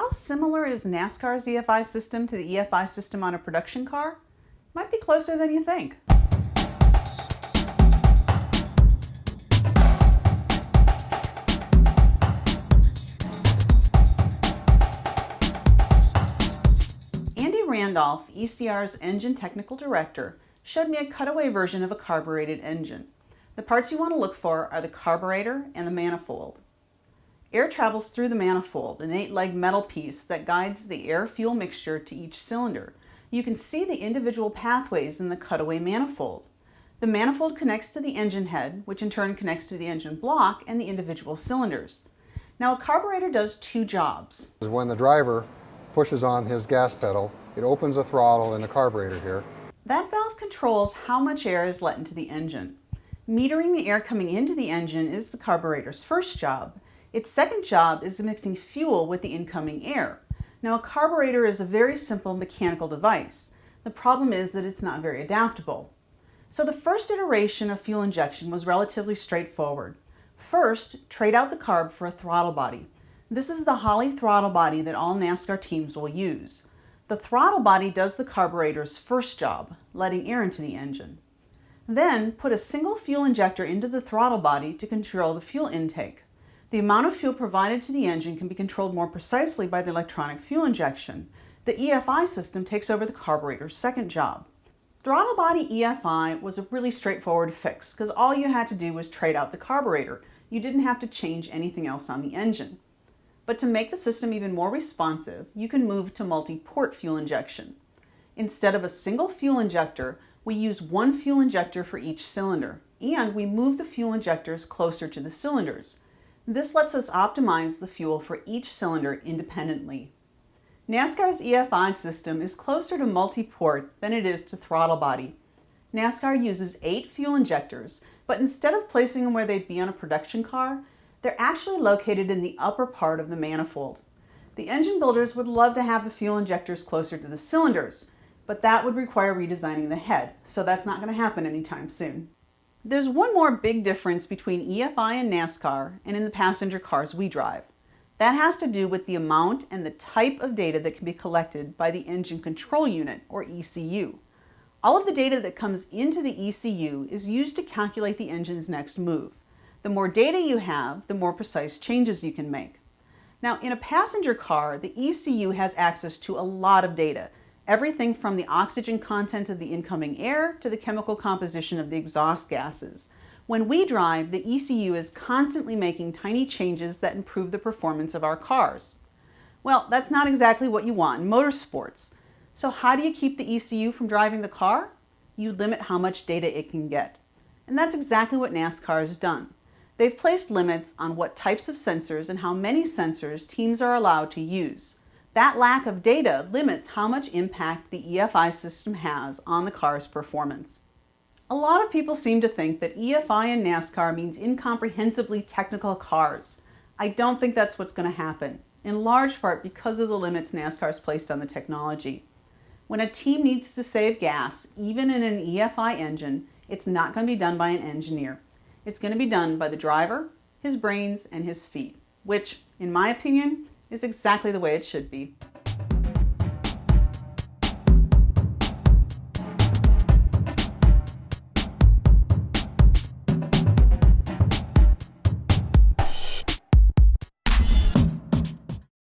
How similar is NASCAR's EFI system to the EFI system on a production car? Might be closer than you think. Andy Randolph, ECR's engine technical director, showed me a cutaway version of a carbureted engine. The parts you want to look for are the carburetor and the manifold. Air travels through the manifold, an 8-leg metal piece that guides the air-fuel mixture to each cylinder. You can see the individual pathways in the cutaway manifold. The manifold connects to the engine head, which in turn connects to the engine block and the individual cylinders. Now, a carburetor does two jobs. When the driver pushes on his gas pedal, it opens the throttle in the carburetor here. That valve controls how much air is let into the engine. Metering the air coming into the engine is the carburetor's first job. Its second job is mixing fuel with the incoming air. Now, a carburetor is a very simple mechanical device. The problem is that it's not very adaptable. So the first iteration of fuel injection was relatively straightforward. First, trade out the carb for a throttle body. This is the Holley throttle body that all NASCAR teams will use. The throttle body does the carburetor's first job, letting air into the engine. Then put a single fuel injector into the throttle body to control the fuel intake. The amount of fuel provided to the engine can be controlled more precisely by the electronic fuel injection. The EFI system takes over the carburetor's second job. Throttle body EFI was a really straightforward fix because all you had to do was trade out the carburetor. You didn't have to change anything else on the engine. But to make the system even more responsive, you can move to multi-port fuel injection. Instead of a single fuel injector, we use one fuel injector for each cylinder, and we move the fuel injectors closer to the cylinders. This lets us optimize the fuel for each cylinder independently. NASCAR's EFI system is closer to multi-port than it is to throttle body. NASCAR uses 8 fuel injectors, but instead of placing them where they'd be on a production car, they're actually located in the upper part of the manifold. The engine builders would love to have the fuel injectors closer to the cylinders, but that would require redesigning the head, so that's not going to happen anytime soon. There's one more big difference between EFI and NASCAR and in the passenger cars we drive. That has to do with the amount and the type of data that can be collected by the engine control unit, or ECU. All of the data that comes into the ECU is used to calculate the engine's next move. The more data you have, the more precise changes you can make. Now, in a passenger car, the ECU has access to a lot of data, everything from the oxygen content of the incoming air to the chemical composition of the exhaust gases. When we drive, the ECU is constantly making tiny changes that improve the performance of our cars. Well, that's not exactly what you want in motorsports. So how do you keep the ECU from driving the car? You limit how much data it can get. And that's exactly what NASCAR has done. They've placed limits on what types of sensors and how many sensors teams are allowed to use. That lack of data limits how much impact the EFI system has on the car's performance. A lot of people seem to think that EFI and NASCAR means incomprehensibly technical cars. I don't think that's what's going to happen, in large part because of the limits NASCAR's placed on the technology. When a team needs to save gas, even in an EFI engine, it's not going to be done by an engineer. It's going to be done by the driver, his brains, and his feet, which, in my opinion, is exactly the way it should be.